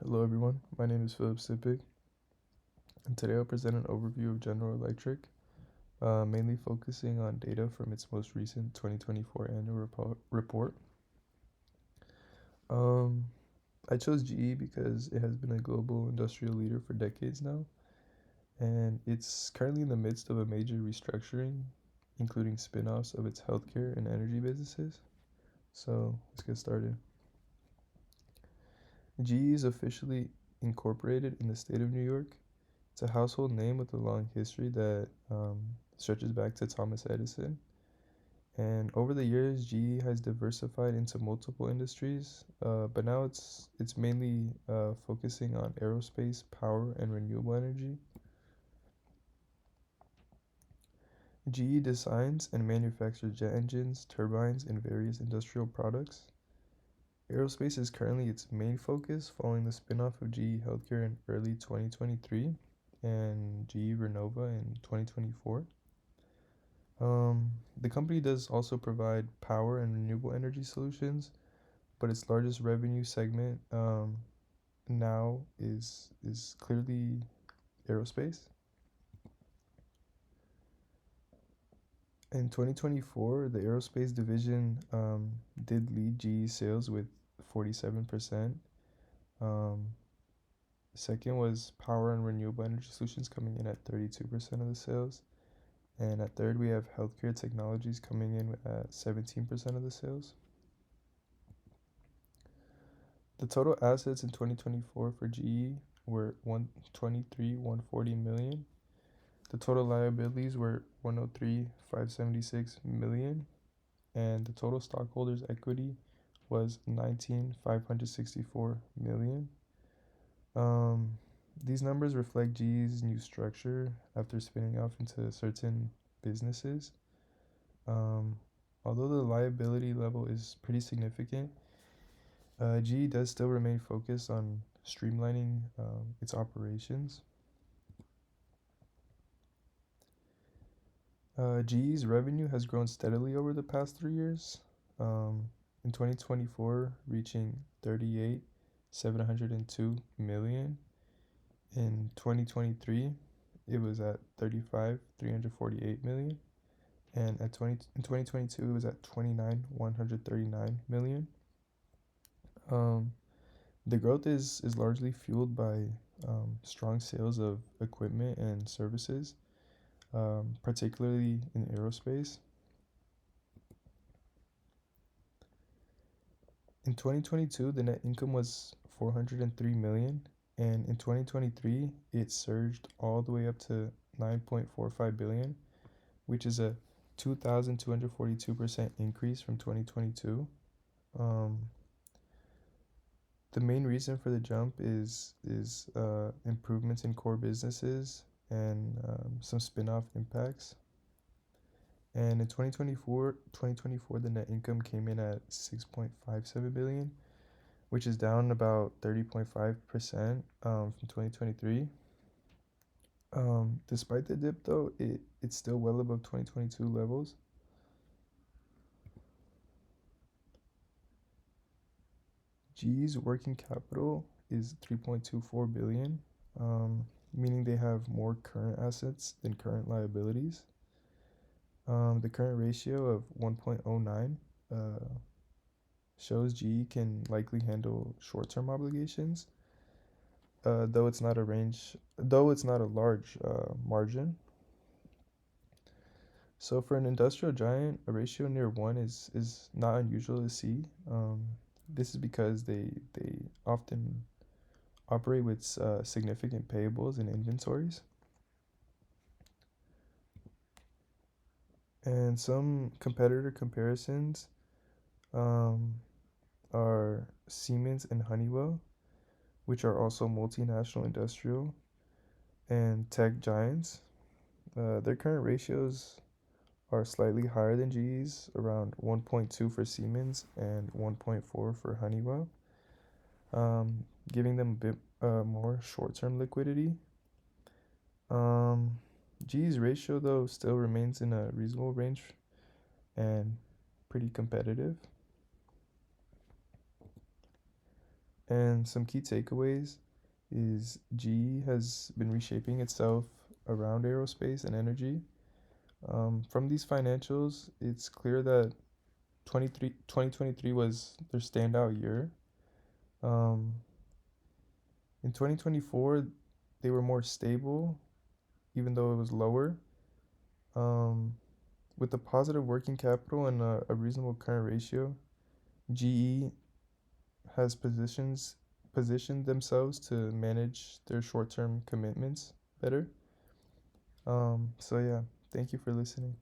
Hello everyone, my name is Philip Sipik, and today I'll present an overview of General Electric, mainly focusing on data from its most recent 2024 annual report. Um, I chose GE because it has been a global industrial leader for decades now, and it's currently in the midst of a major restructuring, including spin-offs of its healthcare and energy businesses. So let's get started. GE is officially incorporated in the state of New York. It's a household name with a long history that stretches back to Thomas Edison. And over the years, GE has diversified into multiple industries, but now it's mainly focusing on aerospace, power, and renewable energy. GE designs and manufactures jet engines, turbines, and various industrial products. Aerospace is currently its main focus following the spin-off of GE Healthcare in early 2023 and GE Renova in 2024. The company does also provide power and renewable energy solutions, but its largest revenue segment now is clearly aerospace. In 2024, the aerospace division did lead GE sales with 47%. Um, Second was power and renewable energy solutions coming in at 32% of the sales. And at third, we have healthcare technologies coming in at 17% of the sales. The total assets in 2024 for GE were 140 million. The total liabilities were 103,576 million, and the total stockholders' equity was 19,564 million. Um, these numbers reflect GE's new structure after spinning off into certain businesses. Um, Although the liability level is pretty significant, GE does still remain focused on streamlining its operations. GE's revenue has grown steadily over the past 3 years. In 2024, reaching 38,702 million. In 2023, it was at 35,348 million. And in 2022, it was at 29,139 million. The growth is largely fueled by strong sales of equipment and services, particularly in aerospace. In 2022, the net income was 403 million, and in 2023, it surged all the way up to 9.45 billion, which is a 2,242% increase from 2022. Um, the main reason for the jump is improvements in core businesses and some spin-off impacts. And in 2024, the net income came in at 6.57 billion, which is down about 30.5% from 2023. Despite the dip, though, it's still well above 2022 levels. GE's working capital is 3.24 billion, meaning they have more current assets than current liabilities. The current ratio of 1.09 shows GE can likely handle short-term obligations, though it's not a large margin. So for an industrial giant, a ratio near one is not unusual to see. This is because they often operate with significant payables and inventories. And some competitor comparisons um, are Siemens and Honeywell, which are also multinational industrial and tech giants. Their current ratios are slightly higher than GE's, around 1.2 for Siemens and 1.4 for Honeywell, giving them a bit more short-term liquidity. GE's ratio, though, still remains in a reasonable range and pretty competitive. And some key takeaways is GE has been reshaping itself around aerospace and energy. From these financials, it's clear that 2023 was their standout year. Um, in 2024, they were more stable, even though it was lower. Um, with a positive working capital and a reasonable current ratio, GE has positioned themselves to manage their short-term commitments better. So yeah, thank you for listening.